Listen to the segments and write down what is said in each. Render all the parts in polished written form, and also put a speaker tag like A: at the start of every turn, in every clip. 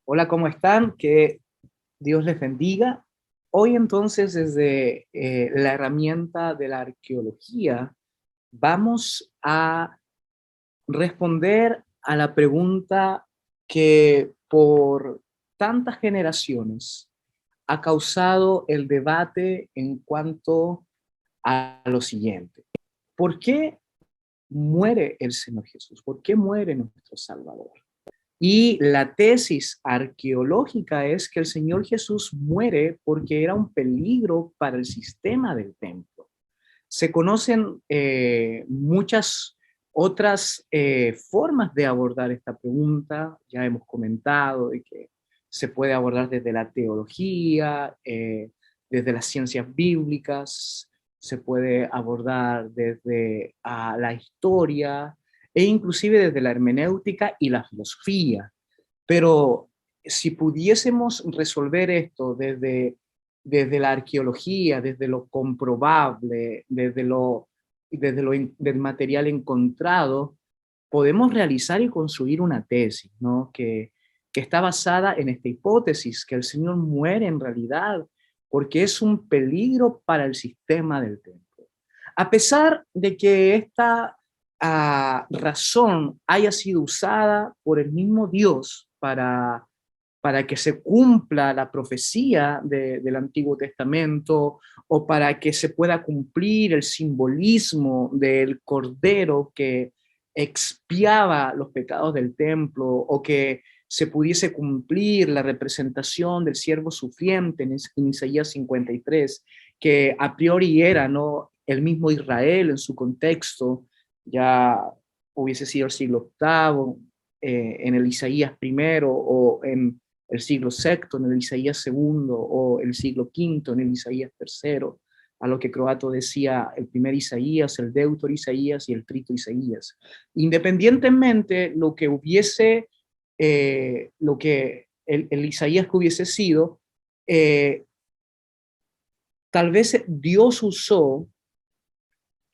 A: Hola, ¿cómo están? Que Dios les bendiga. Hoy entonces, desde la herramienta de la arqueología, vamos a responder a la pregunta que por tantas generaciones ha causado el debate en cuanto a lo siguiente. ¿Por qué muere el Señor Jesús? ¿Por qué muere nuestro Salvador? Y la tesis arqueológica es que el Señor Jesús muere porque era un peligro para el sistema del templo. Se conocen muchas otras formas de abordar esta pregunta. Ya hemos comentado de que se puede abordar desde la teología, desde las ciencias bíblicas, se puede abordar desde la historia e inclusive desde la hermenéutica y la filosofía. Pero si pudiésemos resolver esto desde la arqueología, desde lo comprobable, del material encontrado, podemos realizar y construir una tesis, ¿no? Que está basada en esta hipótesis, que el Señor muere en realidad porque es un peligro para el sistema del templo. A pesar de que esta razón haya sido usada por el mismo Dios para que se cumpla la profecía del Antiguo Testamento o para que se pueda cumplir el simbolismo del Cordero que expiaba los pecados del templo o que se pudiese cumplir la representación del siervo sufriente en Isaías 53, que a priori era, ¿no?, el mismo Israel en su contexto, ya hubiese sido el siglo octavo, en el Isaías primero o en el siglo sexto en el Isaías segundo o el siglo quinto en el Isaías tercero, a lo que Croato decía el primer Isaías, el deutor Isaías y el trito Isaías. Independientemente lo que hubiese, lo que el Isaías que hubiese sido, eh, tal vez Dios usó,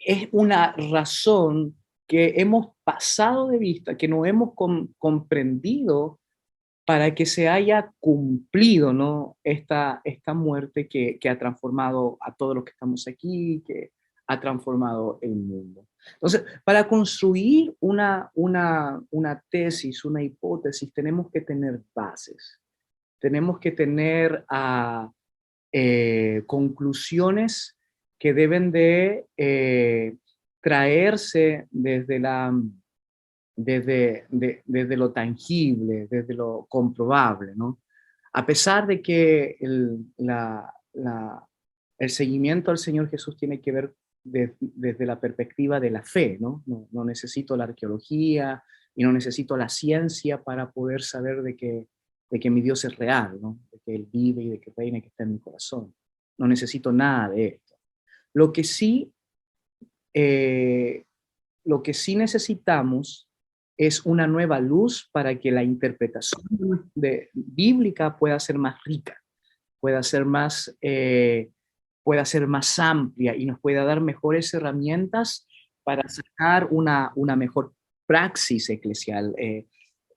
A: es una razón que hemos pasado de vista, que no hemos comprendido para que se haya cumplido, ¿no?, esta muerte que ha transformado a todos los que estamos aquí, que ha transformado el mundo. Entonces, para construir una tesis, una hipótesis, tenemos que tener bases, tenemos que tener conclusiones que deben de traerse desde lo tangible, desde lo comprobable, ¿no? A pesar de que el seguimiento al Señor Jesús tiene que ver desde la perspectiva de la fe, ¿no? No necesito la arqueología y no necesito la ciencia para poder saber de que mi Dios es real, ¿no? De que Él vive y de que reina y que está en mi corazón. No necesito nada de esto. Lo que sí eh, lo que sí necesitamos es una nueva luz para que la interpretación bíblica pueda ser más rica, pueda ser pueda ser más amplia y nos pueda dar mejores herramientas para sacar una mejor praxis eclesial.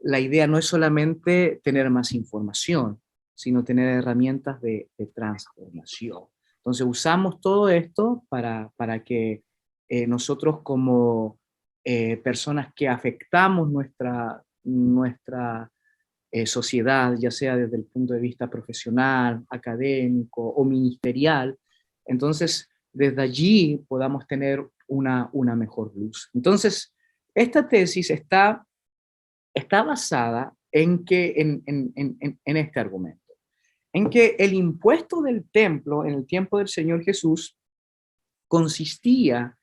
A: La idea no es solamente tener más información, sino tener herramientas de transformación. Entonces usamos todo esto para que nosotros como personas que afectamos nuestra sociedad, ya sea desde el punto de vista profesional, académico o ministerial, entonces desde allí podamos tener una mejor luz. Entonces, esta tesis está basada en este argumento, en que el impuesto del templo en el tiempo del Señor Jesús consistía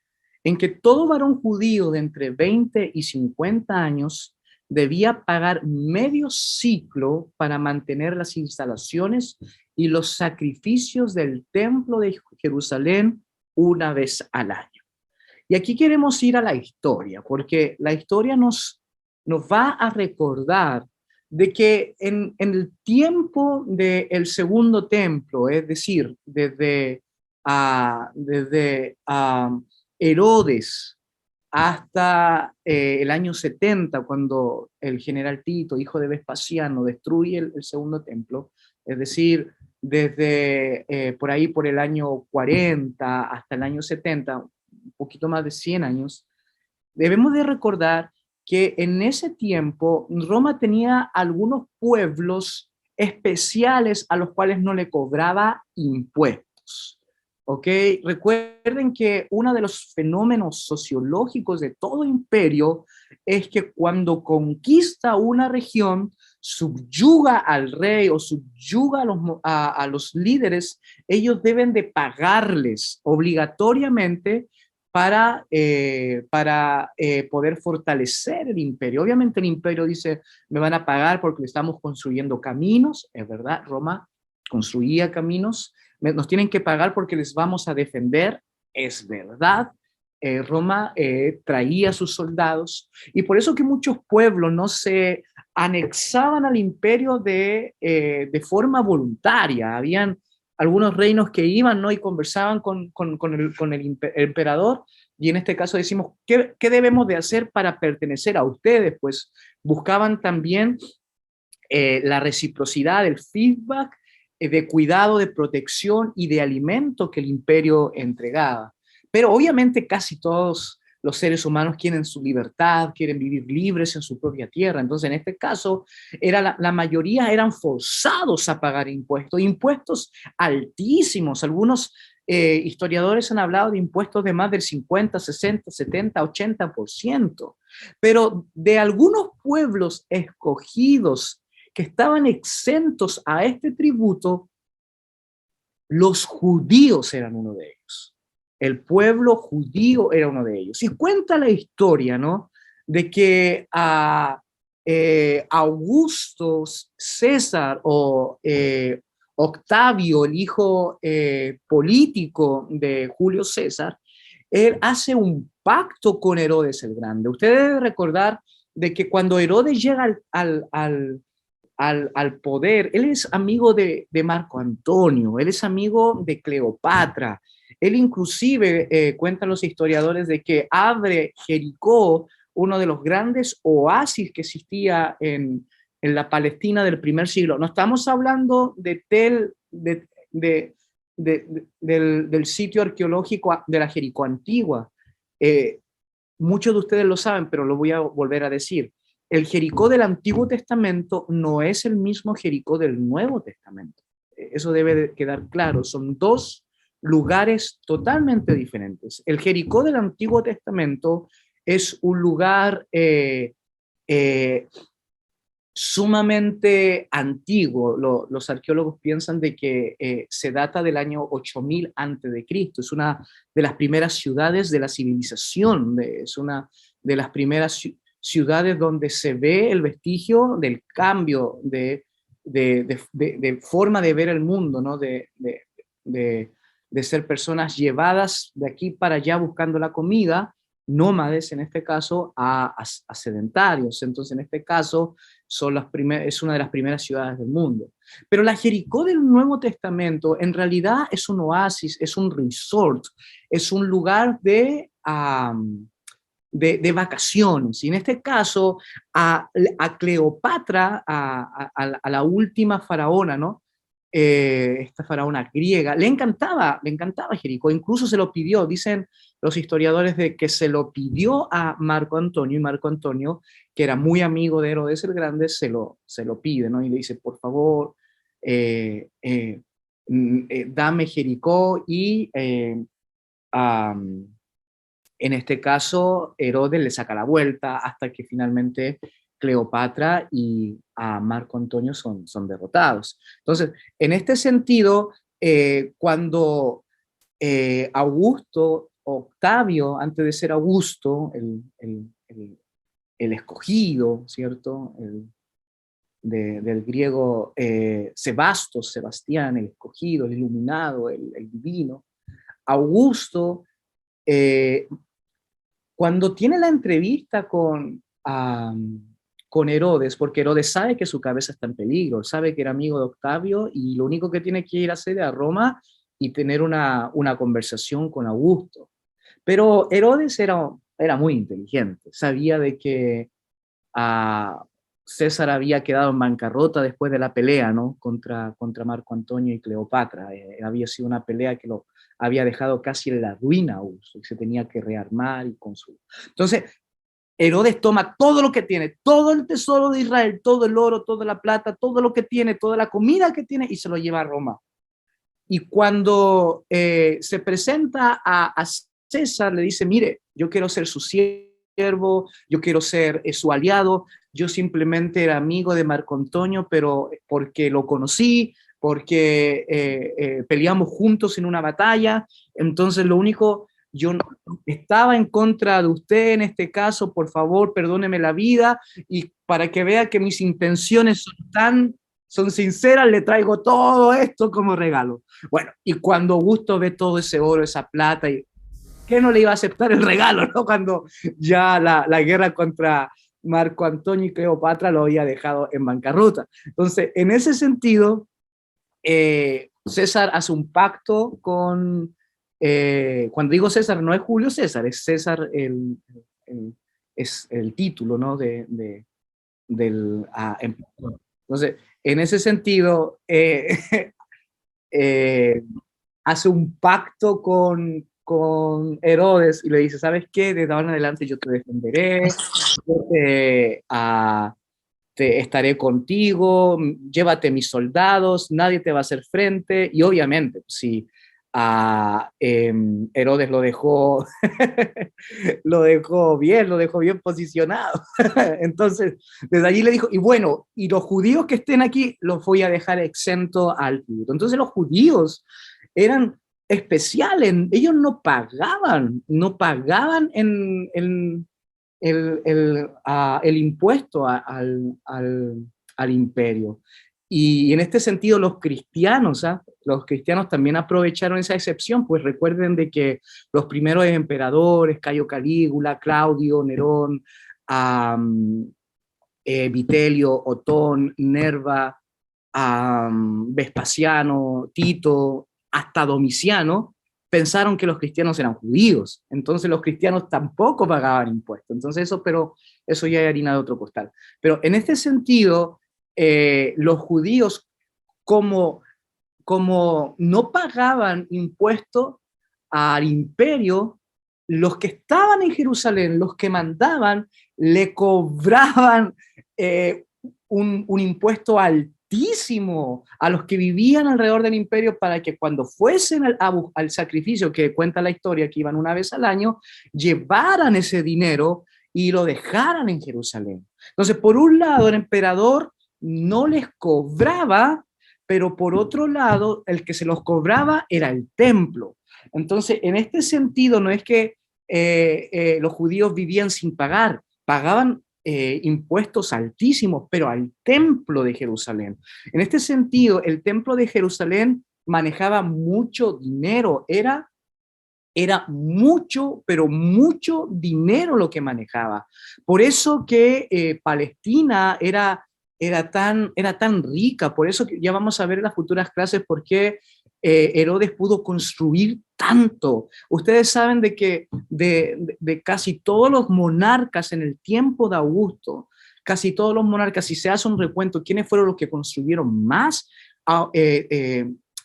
A: en que todo varón judío de entre 20 y 50 años debía pagar medio ciclo para mantener las instalaciones y los sacrificios del templo de Jerusalén una vez al año. Y aquí queremos ir a la historia, porque la historia nos va a recordar de que en el tiempo del segundo templo, es decir, desde Herodes hasta el año 70, cuando el general Tito, hijo de Vespasiano, destruye el segundo templo, es decir, desde por ahí por el año 40 hasta el año 70, un poquito más de 100 años, debemos de recordar que en ese tiempo Roma tenía algunos pueblos especiales a los cuales no le cobraba impuestos. ¿Ok? Recuerden que uno de los fenómenos sociológicos de todo imperio es que cuando conquista una región, subyuga al rey o subyuga a los líderes, ellos deben de pagarles obligatoriamente para poder fortalecer el imperio. Obviamente el imperio dice, me van a pagar porque estamos construyendo caminos, es verdad, Roma construía caminos, nos tienen que pagar porque les vamos a defender, es verdad. Roma traía a sus soldados y por eso que muchos pueblos no se anexaban al imperio de forma voluntaria. Habían algunos reinos que iban, ¿no? Y conversaban con el emperador, y en este caso decimos, ¿qué debemos de hacer para pertenecer a ustedes? Pues buscaban también la reciprocidad, el feedback, de cuidado, de protección y de alimento que el imperio entregaba. Pero obviamente casi todos los seres humanos quieren su libertad, quieren vivir libres en su propia tierra. Entonces, en este caso, la mayoría eran forzados a pagar impuestos, impuestos altísimos. Algunos historiadores han hablado de impuestos de más del 50, 60, 70, 80%. Pero de algunos pueblos escogidos que estaban exentos a este tributo, los judíos eran uno de ellos. El pueblo judío era uno de ellos. Y cuenta la historia, ¿no? De que a Augusto César o Octavio, el hijo político de Julio César, él hace un pacto con Herodes el Grande. Usted debe recordar de que cuando Herodes llega al poder, él es amigo de Marco Antonio, él es amigo de Cleopatra, él inclusive, cuentan los historiadores, de que abre Jericó, uno de los grandes oasis que existía en la Palestina del primer siglo. No estamos hablando del sitio arqueológico de la Jericó antigua. Eh, Muchos de ustedes lo saben, pero lo voy a volver a decir. El Jericó del Antiguo Testamento no es el mismo Jericó del Nuevo Testamento. Eso debe de quedar claro. Son dos lugares totalmente diferentes. El Jericó del Antiguo Testamento es un lugar eh, sumamente antiguo. Los arqueólogos piensan de que se data del año 8000 antes de Cristo. Es una de las primeras ciudades de la civilización. Es una de las primeras ciudades donde se ve el vestigio del cambio de forma de ver el mundo, ¿no? De ser personas llevadas de aquí para allá buscando la comida, nómades en este caso, a sedentarios. Entonces, en este caso, es una de las primeras ciudades del mundo. Pero la Jericó del Nuevo Testamento en realidad es un oasis, es un resort, es un lugar de vacaciones. Y en este caso, a Cleopatra, a la última faraona, ¿no? Esta faraona griega, le encantaba Jericó, incluso se lo pidió, dicen los historiadores de que se lo pidió a Marco Antonio, y Marco Antonio, que era muy amigo de Herodes el Grande, se lo pide, ¿no? Y le dice, por favor, dame Jericó, y en este caso Herodes le saca la vuelta hasta que finalmente Cleopatra y a Marco Antonio son derrotados. Entonces, en este sentido, cuando Augusto, Octavio, antes de ser Augusto, el escogido, ¿cierto? Del griego Sebastos, Sebastián, el escogido, el iluminado, el divino. Augusto, eh, cuando tiene la entrevista con Herodes, porque Herodes sabe que su cabeza está en peligro, sabe que era amigo de Octavio, y lo único que tiene que ir a hacer es a Roma y tener una conversación con Augusto. Pero Herodes era era muy inteligente, sabía de que César había quedado en bancarrota después de la pelea, ¿no? Contra Marco Antonio y Cleopatra. Había sido una pelea que lo había dejado casi en la ruina a Urso, y se tenía que rearmar y construir. Entonces, Herodes toma todo lo que tiene, todo el tesoro de Israel, todo el oro, toda la plata, todo lo que tiene, toda la comida que tiene, y se lo lleva a Roma. Y cuando se presenta a César, le dice, mire, yo quiero ser su siervo, yo quiero ser su aliado, yo simplemente era amigo de Marco Antonio, pero porque lo conocí, porque peleamos juntos en una batalla, entonces lo único, yo no estaba en contra de usted en este caso, por favor, perdóneme la vida, y para que vea que mis intenciones son sinceras, le traigo todo esto como regalo. Bueno, y cuando Augusto ve todo ese oro, esa plata, y ¿qué no le iba a aceptar el regalo, no? Cuando ya la guerra contra Marco Antonio y Cleopatra lo había dejado en bancarrota. Entonces, en ese sentido, César hace un pacto con, cuando digo César, no es Julio César, es César es el título, ¿no? Del emperador. Entonces, en ese sentido, eh, hace un pacto con Herodes y le dice, ¿sabes qué? De ahora en adelante yo te defenderé, yo te estaré contigo, llévate mis soldados, nadie te va a hacer frente. Y obviamente, si Herodes lo dejó bien posicionado. Entonces, desde allí le dijo, y bueno, y los judíos que estén aquí los voy a dejar exentos al tributo. Entonces los judíos eran especiales, ellos no pagaban el impuesto al imperio. Y en este sentido los cristianos también aprovecharon esa excepción, pues recuerden de que los primeros emperadores, Cayo Calígula, Claudio, Nerón, Vitelio, Otón, Nerva, Vespasiano, Tito, hasta Domiciano, pensaron que los cristianos eran judíos. Entonces los cristianos tampoco pagaban impuestos. Entonces eso ya es harina de otro costal. Pero en este sentido, los judíos, como, como no pagaban impuestos al imperio, los que estaban en Jerusalén, los que mandaban, le cobraban un impuesto altísimo a los que vivían alrededor del imperio para que cuando fuesen al sacrificio, que cuenta la historia que iban una vez al año, llevaran ese dinero y lo dejaran en Jerusalén. Entonces, por un lado, el emperador no les cobraba, pero por otro lado, el que se los cobraba era el templo. Entonces, en este sentido, no es que los judíos vivían sin pagar, pagaban impuestos altísimos, pero al templo de Jerusalén. En este sentido, el templo de Jerusalén manejaba mucho dinero, era mucho, pero mucho dinero lo que manejaba. Por eso que Palestina era tan rica, por eso que ya vamos a ver en las futuras clases por qué Herodes pudo construir tanto. Ustedes saben de que de casi todos los monarcas en el tiempo de Augusto, casi todos los monarcas, si se hace un recuento, ¿quiénes fueron los que construyeron más?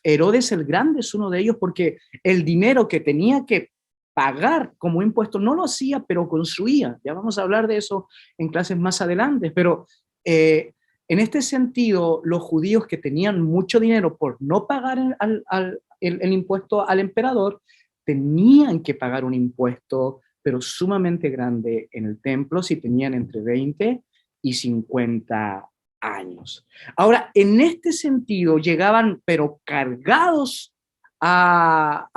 A: Herodes el Grande es uno de ellos porque el dinero que tenía que pagar como impuesto no lo hacía, pero construía. Ya vamos a hablar de eso en clases más adelante, pero en este sentido, los judíos que tenían mucho dinero por no pagar el impuesto al emperador, tenían que pagar un impuesto, pero sumamente grande en el templo si tenían entre 20 y 50 años. Ahora, en este sentido, llegaban, pero cargados a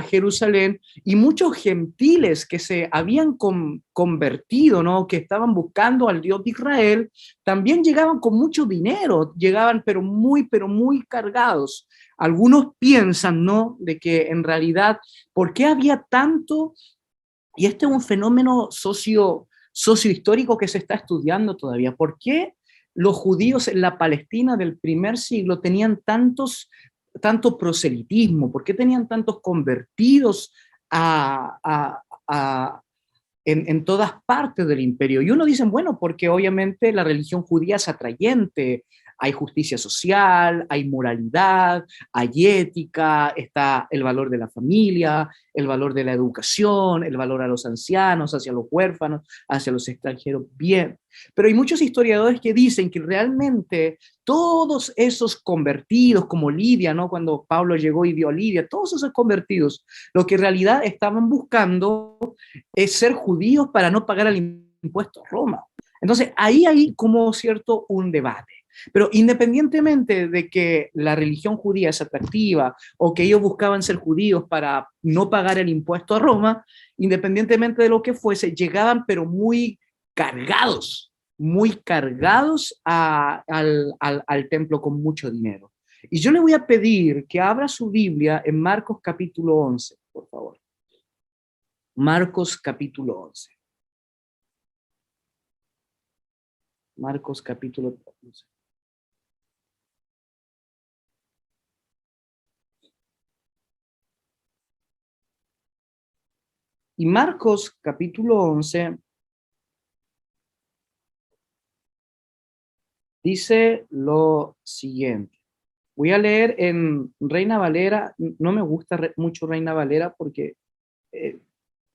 A: Jerusalén, y muchos gentiles que se habían convertido, ¿no? Que estaban buscando al Dios de Israel, también llegaban con mucho dinero, llegaban pero muy cargados. Algunos piensan, ¿no? De que en realidad, ¿por qué había tanto? Y este es un fenómeno sociohistórico que se está estudiando todavía. ¿Por qué los judíos en la Palestina del primer siglo tenían tanto proselitismo? ¿Por qué tenían tantos convertidos a, a, en todas partes del imperio. Y uno dice, bueno, porque obviamente la religión judía es atrayente, hay justicia social, hay moralidad, hay ética, está el valor de la familia, el valor de la educación, el valor a los ancianos, hacia los huérfanos, hacia los extranjeros. Bien, pero hay muchos historiadores que dicen que realmente todos esos convertidos, como Lidia, ¿no? Cuando Pablo llegó y vio a Lidia, todos esos convertidos, lo que en realidad estaban buscando es ser judíos para no pagar el impuesto a Roma. Entonces, ahí hay como cierto un debate. Pero independientemente de que la religión judía es atractiva o que ellos buscaban ser judíos para no pagar el impuesto a Roma, independientemente de lo que fuese, llegaban pero muy cargados al templo con mucho dinero. Y yo le voy a pedir que abra su Biblia en Marcos capítulo 11, por favor. Marcos capítulo 11. Marcos capítulo 11. Y Marcos capítulo 11 dice lo siguiente. Voy a leer en Reina Valera. No me gusta mucho Reina Valera porque eh,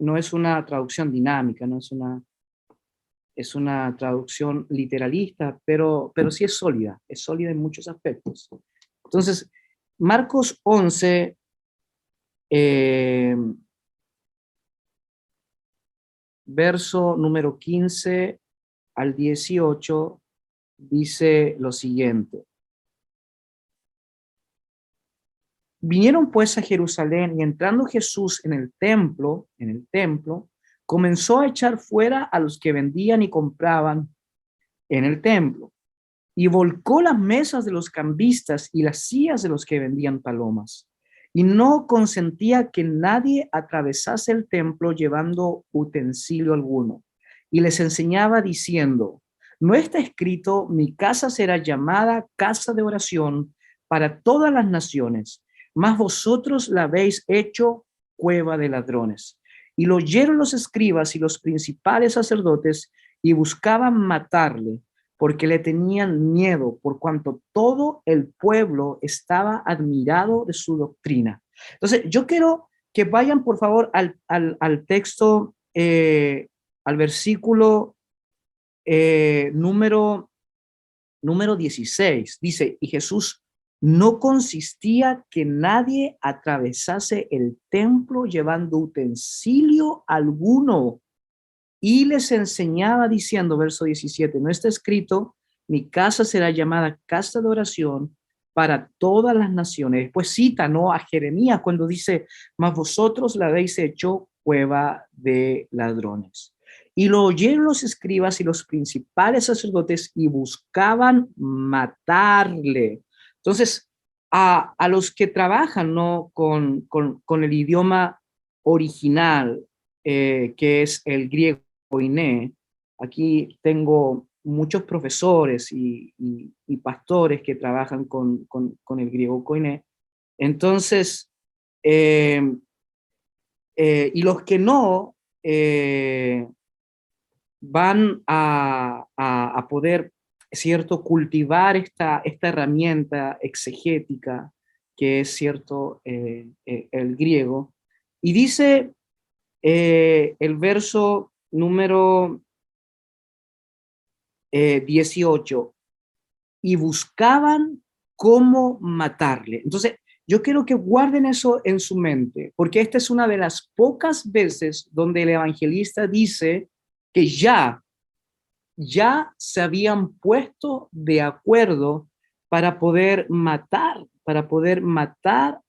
A: no es una traducción dinámica, no es una traducción literalista, pero sí es sólida en muchos aspectos. Entonces, Marcos 11, verso número 15 al 18, dice lo siguiente. Vinieron pues a Jerusalén y entrando Jesús en el templo, comenzó a echar fuera a los que vendían y compraban en el templo y volcó las mesas de los cambistas y las sillas de los que vendían palomas. Y no consentía que nadie atravesase el templo llevando utensilio alguno. Y les enseñaba diciendo, no está escrito, mi casa será llamada casa de oración para todas las naciones, mas vosotros la habéis hecho cueva de ladrones. Y lo oyeron los escribas y los principales sacerdotes y buscaban matarle porque le tenían miedo, por cuanto todo el pueblo estaba admirado de su doctrina. Entonces, yo quiero que vayan, por favor, al texto, al versículo número 16. Dice, y Jesús no consistía que nadie atravesase el templo llevando utensilio alguno, y les enseñaba diciendo, verso 17, no está escrito, mi casa será llamada casa de oración para todas las naciones. Después cita, ¿no?, a Jeremías cuando dice, mas vosotros la habéis hecho cueva de ladrones. Y lo oyeron los escribas y los principales sacerdotes y buscaban matarle. Entonces, a los que trabajan, ¿no?, con el idioma original, que es el griego koiné. Aquí tengo muchos profesores y pastores que trabajan con el griego koiné. Entonces, eh, y los que no, van a poder, cierto, cultivar esta herramienta exegética que es, cierto, el griego. Y dice el verso número 18, y buscaban cómo matarle. Entonces, yo quiero que guarden eso en su mente, porque esta es una de las pocas veces donde el evangelista dice que ya se habían puesto de acuerdo para poder matar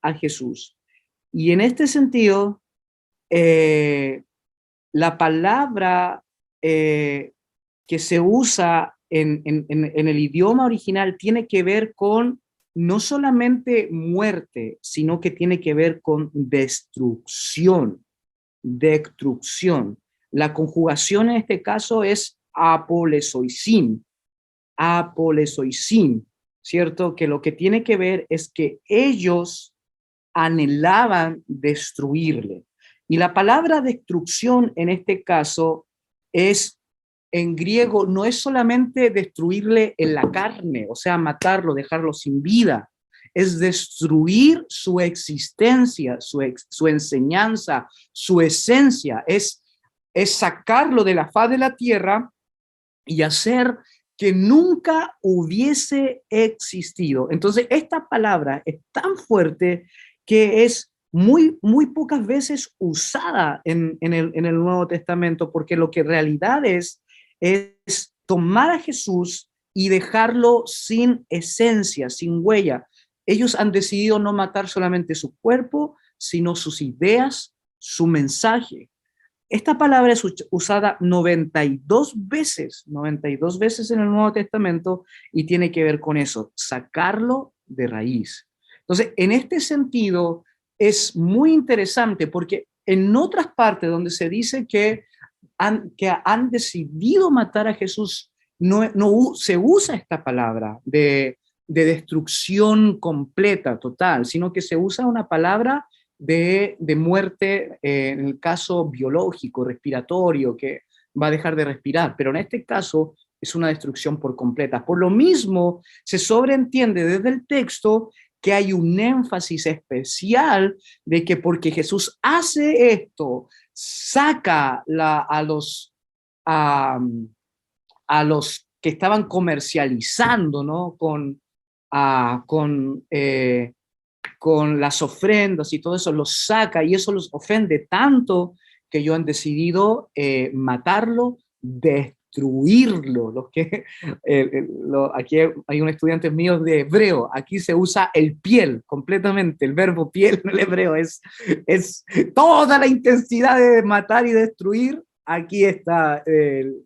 A: a Jesús. Y en este sentido, eh, la palabra que se usa en el idioma original tiene que ver con no solamente muerte, sino que tiene que ver con destrucción, destrucción. La conjugación en este caso es apolesoisin, apolesoisin, ¿cierto? Que lo que tiene que ver es que ellos anhelaban destruirle. Y la palabra destrucción en este caso es, en griego, no es solamente destruirle en la carne, o sea, matarlo, dejarlo sin vida, es destruir su existencia, su enseñanza, su esencia, es sacarlo de la faz de la tierra y hacer que nunca hubiese existido. Entonces, esta palabra es tan fuerte que es muy pocas veces usada en el Nuevo Testamento, porque lo que en realidad es tomar a Jesús y dejarlo sin esencia, sin huella. Ellos han decidido no matar solamente su cuerpo, sino sus ideas, su mensaje. Esta palabra es usada 92 veces en el Nuevo Testamento y tiene que ver con eso, sacarlo de raíz. Entonces, en este sentido, es muy interesante porque en otras partes donde se dice que han decidido matar a Jesús, no se usa esta palabra de destrucción completa, total, sino que se usa una palabra de muerte en el caso biológico, respiratorio, que va a dejar de respirar, pero en este caso es una destrucción por completa. Por lo mismo, se sobreentiende desde el texto que hay un énfasis especial de que porque Jesús hace esto, saca a los que estaban comercializando, ¿no? Con las ofrendas y todo eso, los saca y eso los ofende tanto que ellos han decidido matarlo, destruirlo. Aquí hay un estudiante mío de hebreo, aquí se usa el piel completamente, el verbo piel en el hebreo es toda la intensidad de matar y destruir. Aquí está el,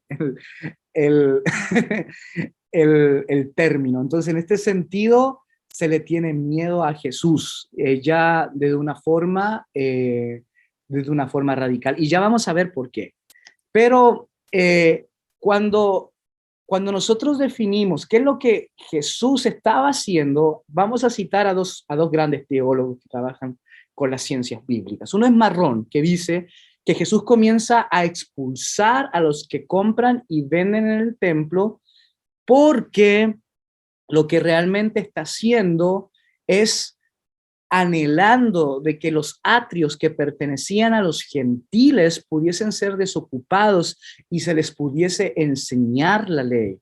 A: el término. Entonces, en este sentido, se le tiene miedo a Jesús, ya desde una forma radical. Y ya vamos a ver por qué. Pero cuando nosotros definimos qué es lo que Jesús estaba haciendo, vamos a citar a dos grandes teólogos que trabajan con las ciencias bíblicas. Uno es Marrón, que dice que Jesús comienza a expulsar a los que compran y venden en el templo porque lo que realmente está haciendo es anhelando de que los atrios que pertenecían a los gentiles pudiesen ser desocupados y se les pudiese enseñar la ley.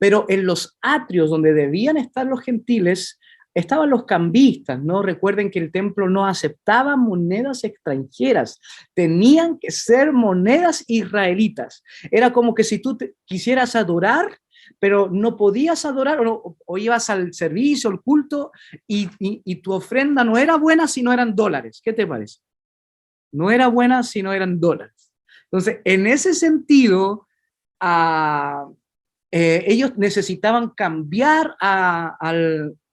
A: Pero en los atrios donde debían estar los gentiles, estaban los cambistas, ¿no? Recuerden que el templo no aceptaba monedas extranjeras, tenían que ser monedas israelitas. Era como que si tú quisieras adorar, pero no podías adorar o ibas al servicio, al culto, y tu ofrenda no era buena si no eran dólares. ¿Qué te parece? No era buena si no eran dólares. Entonces, en ese sentido, ellos necesitaban cambiar a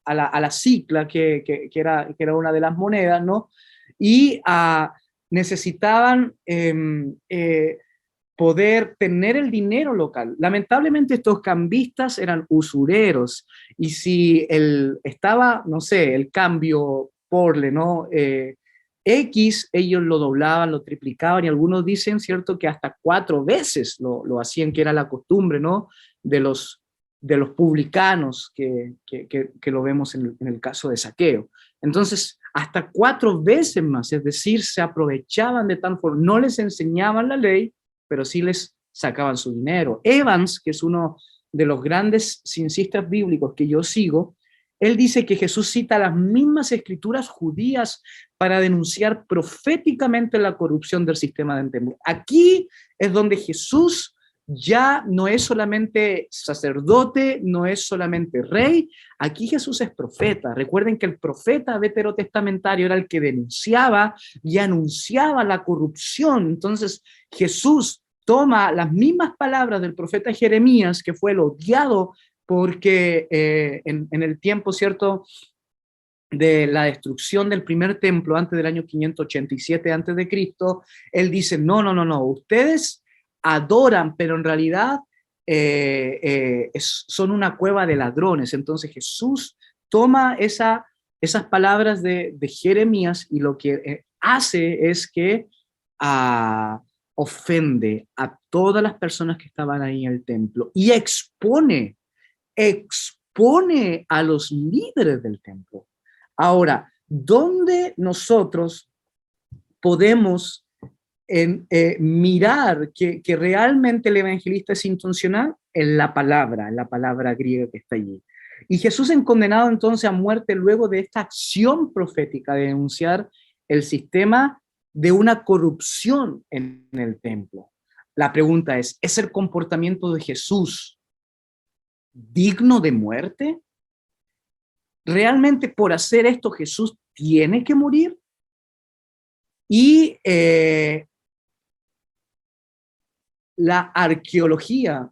A: la cicla, que era una de las monedas, ¿no? Y necesitaban poder tener el dinero local. Lamentablemente estos cambistas eran usureros y si estaba, no sé, el cambio porle, ¿no? X, ellos lo doblaban, lo triplicaban y algunos dicen, ¿cierto?, que hasta 4 veces lo hacían, que era la costumbre, ¿no?, de los publicanos que lo vemos en el caso de saqueo. Entonces, hasta 4 veces más, es decir, se aprovechaban de tal forma, no les enseñaban la ley, pero sí les sacaban su dinero. Evans, que es uno de los grandes ciencistas bíblicos que yo sigo, él dice que Jesús cita las mismas escrituras judías para denunciar proféticamente la corrupción del sistema de templo. Aquí es donde Jesús ya no es solamente sacerdote, no es solamente rey, aquí Jesús es profeta. Recuerden que el profeta veterotestamentario era el que denunciaba y anunciaba la corrupción. Entonces Jesús toma las mismas palabras del profeta Jeremías, que fue el odiado porque en el tiempo, ¿cierto?, de la destrucción del primer templo antes del año 587 antes de Cristo, él dice, no, ustedes adoran, pero en realidad son una cueva de ladrones. Entonces Jesús toma esas palabras de Jeremías y lo que hace es que ofende a todas las personas que estaban ahí en el templo y expone a los líderes del templo. Ahora, ¿dónde nosotros podemos mirar que realmente el evangelista es intencional? En la palabra griega que está allí. Y Jesús es condenado entonces a muerte luego de esta acción profética de denunciar el sistema de una corrupción en el templo. La pregunta ¿es el comportamiento de Jesús digno de muerte? ¿Realmente por hacer esto Jesús tiene que morir? Y la arqueología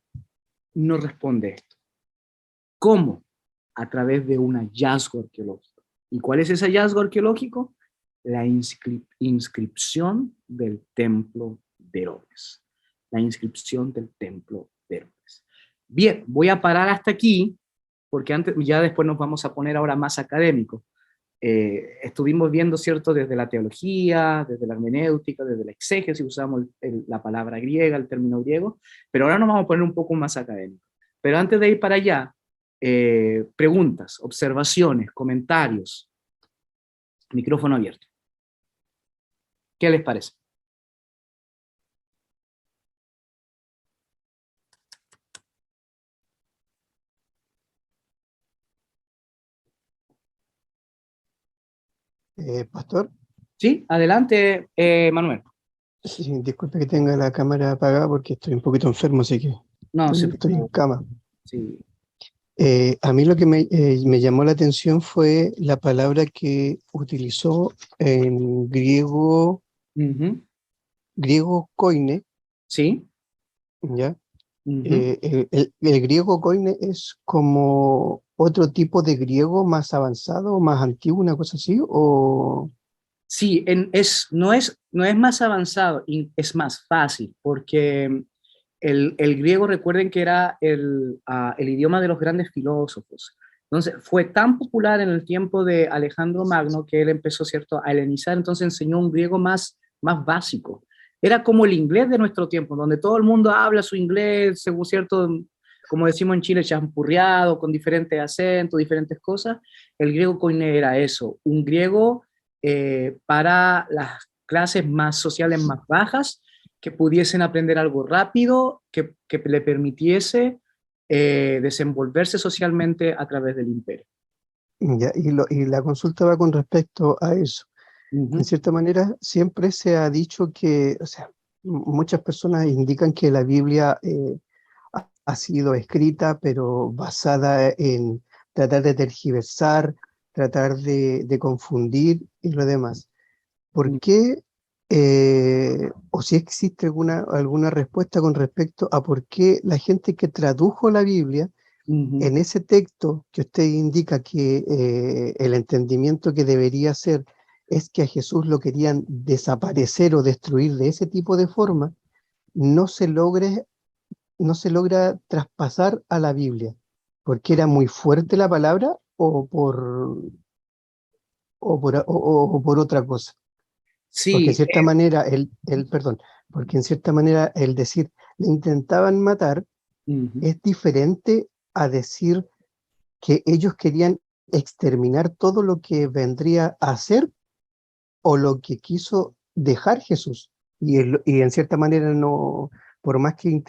A: no responde esto. ¿Cómo? A través de un hallazgo arqueológico. ¿Y cuál es ese hallazgo arqueológico? La inscripción del templo de Herodes. La inscripción del templo de Herodes. Bien, voy a parar hasta aquí, porque antes, ya después nos vamos a poner ahora más académicos. Estuvimos viendo, ¿cierto?, desde la teología, desde la hermenéutica, desde la exégesis, usamos la palabra griega, el término griego, pero ahora nos vamos a poner un poco más académicos. Pero antes de ir para allá, preguntas, observaciones, comentarios, micrófono abierto. ¿Qué les parece?
B: Pastor,
A: Sí, adelante, Manuel.
B: sí, disculpe que tenga la cámara apagada porque estoy un poquito enfermo, así que
A: No,
B: estoy en cama.
A: sí.
B: A mí lo que me llamó la atención fue la palabra que utilizó en griego koine,
A: Sí.
B: ¿ya? El griego koine es como otro tipo de griego más avanzado, más antiguo, una cosa así, o...
A: Sí, no es más avanzado, es más fácil, porque el griego, recuerden que era el idioma de los grandes filósofos. Entonces, fue tan popular en el tiempo de Alejandro Magno que él empezó, ¿cierto?, a helenizar, entonces enseñó un griego más básico. Era como el inglés de nuestro tiempo, donde todo el mundo habla su inglés, según cierto, como decimos en Chile, champurreado, con diferentes acentos, diferentes cosas. El griego koine era eso, un griego para las clases más sociales más bajas, que pudiesen aprender algo rápido, que le permitiese desenvolverse socialmente a través del imperio.
B: Ya, y la consulta va con respecto a eso. En cierta manera, siempre se ha dicho que, o sea, muchas personas indican que la Biblia ha sido escrita, pero basada en tratar de tergiversar, tratar de confundir y lo demás. ¿Por qué, o si existe alguna respuesta con respecto a por qué la gente que tradujo la Biblia, en ese texto que usted indica que el entendimiento que debería ser es que a Jesús lo querían desaparecer o destruir de ese tipo de forma, no se logre, no se logra traspasar a la Biblia? ¿Porque era muy fuerte la palabra o por otra cosa? Porque en
A: Sí,
B: cierta manera, perdón, porque en cierta manera el decir le intentaban matar es diferente a decir que ellos querían exterminar todo lo que vendría a ser o lo que quiso dejar Jesús. Y en cierta manera no, por más que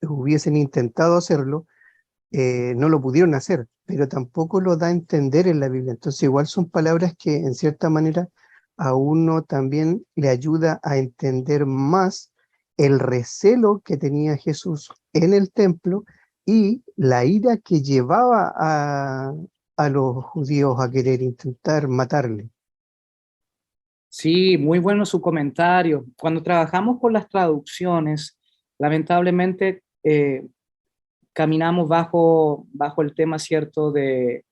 B: hubiesen intentado hacerlo, no lo pudieron hacer, pero tampoco lo da a entender en la Biblia. Entonces igual son palabras que en cierta manera a uno también le ayuda a entender más el recelo que tenía Jesús en el templo y la ira que llevaba a los judíos a querer intentar matarle.
A: sí, muy bueno su comentario. Cuando trabajamos con las traducciones, lamentablemente caminamos bajo el tema, ¿cierto?, de,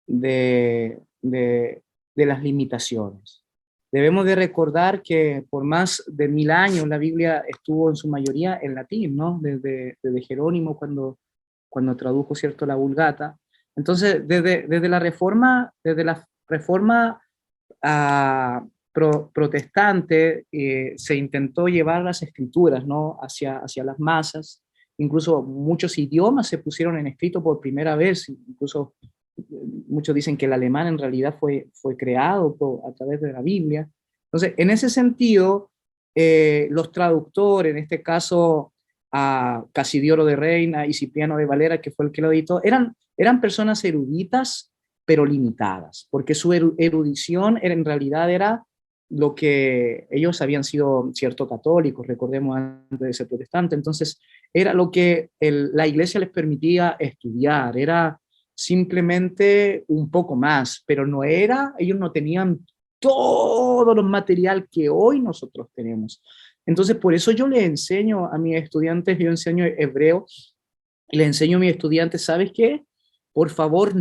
A: de, de las limitaciones. Debemos de recordar que por más de 1000 años la Biblia estuvo en su mayoría en latín, ¿no? Desde Jerónimo cuando tradujo, ¿cierto?, la Vulgata. Entonces, desde la Reforma protestante se intentó llevar las escrituras, ¿no? hacia las masas. Incluso muchos idiomas se pusieron en escrito por primera vez. Incluso muchos dicen que el alemán en realidad fue creado a través de la Biblia. Entonces, en ese sentido, los traductores, en este caso a Casidioro de Reina y Cipriano de Valera, que fue el que lo editó, eran personas eruditas, pero limitadas, porque su erudición en realidad era lo que ellos habían sido cierto católicos, recordemos, antes de ser protestante. Entonces era lo que la iglesia les permitía estudiar, era simplemente un poco más, pero no era, ellos no tenían todo los material que hoy nosotros tenemos. Entonces, por eso yo le enseño a mis estudiantes, yo enseño hebreo, y le enseño a mis estudiantes, ¿sabes qué? Por favor,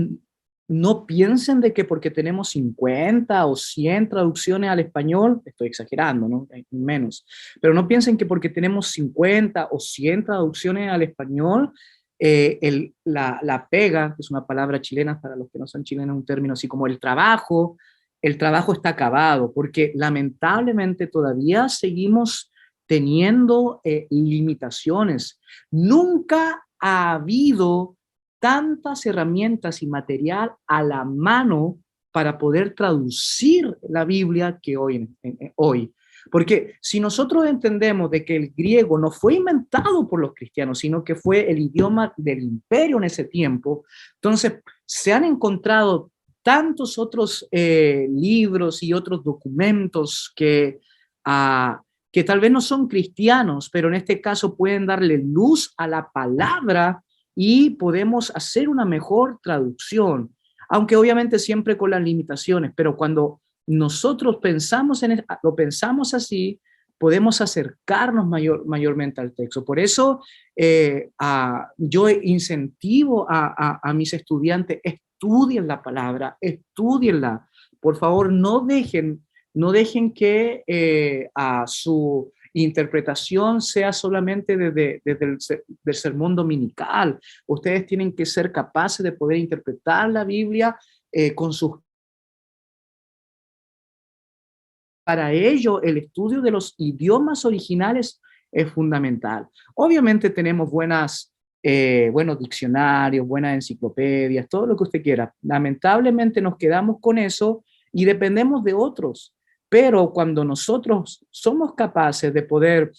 A: no piensen de que porque tenemos 50 o 100 traducciones al español, estoy exagerando, ¿no? Menos, pero no piensen que porque tenemos 50 o 100 traducciones al español, la pega, que es una palabra chilena para los que no son chilenos, un término así como el trabajo está acabado, porque lamentablemente todavía seguimos teniendo limitaciones. Nunca ha habido tantas herramientas y material a la mano para poder traducir la Biblia que hoy. Porque si nosotros entendemos de que el griego no fue inventado por los cristianos, sino que fue el idioma del imperio en ese tiempo, entonces se han encontrado tantos otros libros y otros documentos que tal vez no son cristianos, pero en este caso pueden darle luz a la palabra y podemos hacer una mejor traducción, aunque obviamente siempre con las limitaciones, pero cuando nosotros lo pensamos así, podemos acercarnos mayormente al texto. Por eso yo incentivo a mis estudiantes, estudien la palabra, estudienla. Por favor, no dejen que a su interpretación sea solamente desde el sermón dominical. Ustedes tienen que ser capaces de poder interpretar la Biblia con sus... Para ello, el estudio de los idiomas originales es fundamental. Obviamente tenemos buenos diccionarios, buenas enciclopedias, todo lo que usted quiera. Lamentablemente nos quedamos con eso y dependemos de otros. Pero cuando nosotros somos capaces de poder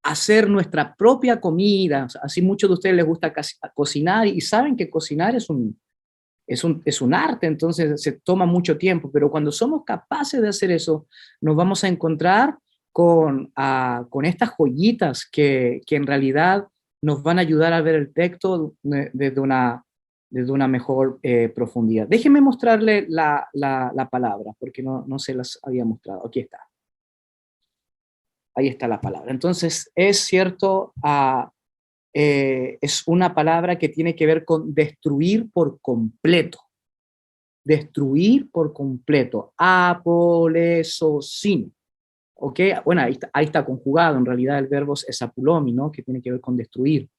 A: hacer nuestra propia comida, así muchos de ustedes les gusta cocinar y saben que cocinar es un arte, entonces se toma mucho tiempo, pero cuando somos capaces de hacer eso, nos vamos a encontrar con estas joyitas que en realidad nos van a ayudar a ver el texto desde una mejor profundidad. Déjenme mostrarle la palabra, porque no se las había mostrado. Aquí está. Ahí está la palabra. Entonces, es cierto, es una palabra que tiene que ver con destruir por completo. Destruir por completo. Apolesosín. ¿Ok? Bueno, ahí está conjugado. En realidad el verbo es apulomi, ¿no? Que tiene que ver con destruir.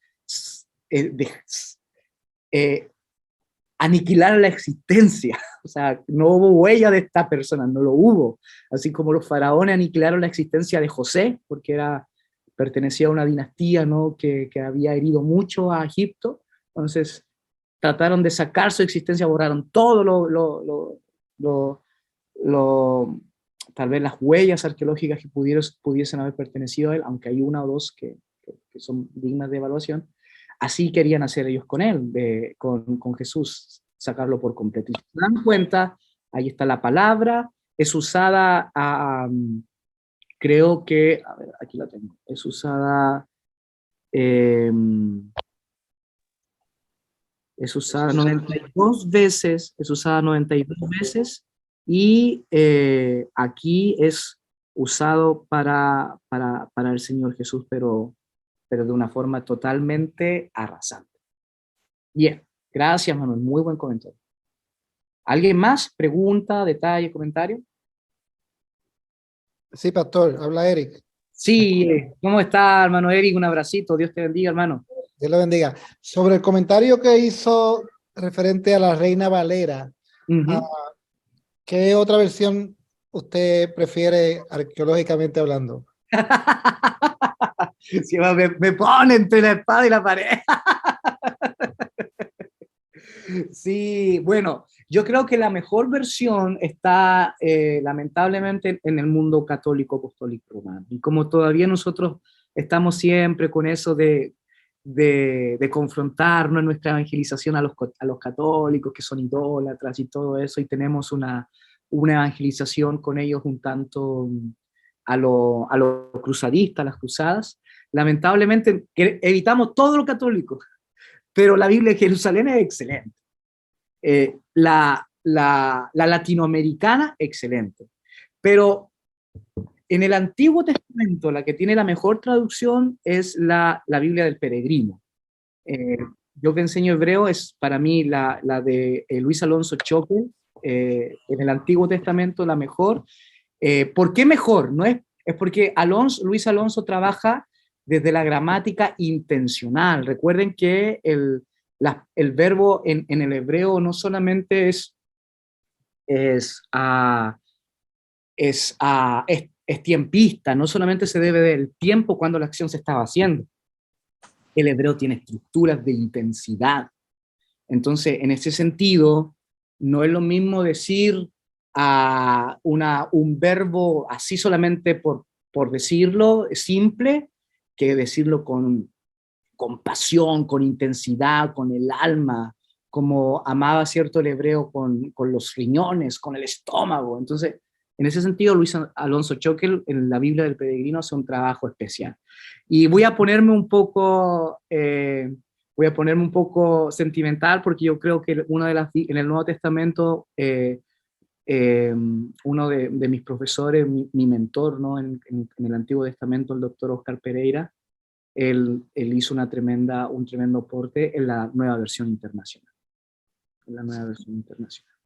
A: Aniquilar la existencia. O sea, no hubo huella de esta persona, no lo hubo. Así como los faraones aniquilaron la existencia de José, porque pertenecía a una dinastía, ¿no? que había herido mucho a Egipto. Entonces, trataron de sacar su existencia, borraron todo tal vez las huellas arqueológicas que pudiesen haber pertenecido a él, aunque hay una o dos que son dignas de evaluación. Así querían hacer ellos con él, con Jesús, sacarlo por completo. Y si se dan cuenta, ahí está la palabra, es usada, creo que, a ver, aquí la tengo, es usada 92 veces, y aquí es usado para el Señor Jesús, pero de una forma totalmente arrasante. Bien, gracias Manuel, muy buen comentario. ¿Alguien más? ¿Pregunta, detalle, comentario?
C: Sí, pastor, habla Eric.
A: Sí, ¿cómo está, hermano Eric? Un abracito, Dios te bendiga, hermano.
C: Dios lo bendiga. Sobre el comentario que hizo referente a la Reina Valera, ¿Qué otra versión usted prefiere arqueológicamente hablando?
A: Sí, me pone entre la espada y la pared. Sí, bueno, yo creo que la mejor versión está lamentablemente en el mundo católico apostólico romano. Y como todavía nosotros estamos siempre con eso de confrontarnos en nuestra evangelización a los católicos que son idólatras y todo eso, y tenemos una evangelización con ellos un tanto a lo cruzadista, a las cruzadas, lamentablemente evitamos todo lo católico, pero la Biblia de Jerusalén es excelente. La latinoamericana, excelente. Pero en el Antiguo Testamento, la que tiene la mejor traducción es la Biblia del Peregrino. Yo que enseño hebreo es para mí la de Luis Alonso Choque, en el Antiguo Testamento la mejor. ¿Por qué mejor? No es porque Luis Alonso trabaja desde la gramática intencional. Recuerden que el verbo en el hebreo no solamente es, ah, es tiempista, no solamente se debe del tiempo cuando la acción se estaba haciendo. El hebreo tiene estructuras de intensidad. Entonces, en ese sentido, no es lo mismo decir un verbo así solamente por decirlo, simple, que decirlo con pasión, con intensidad, con el alma, como amaba cierto el hebreo con los riñones, con el estómago. Entonces, en ese sentido, Luis Alonso Choquel en la Biblia del Peregrino hace un trabajo especial. Y voy a ponerme un poco sentimental porque yo creo que en el Nuevo Testamento, uno de mis profesores, mi mentor, ¿no? En el Antiguo Testamento, el doctor Oscar Pereira, él hizo un tremendo aporte en la nueva versión internacional. En la nueva versión internacional.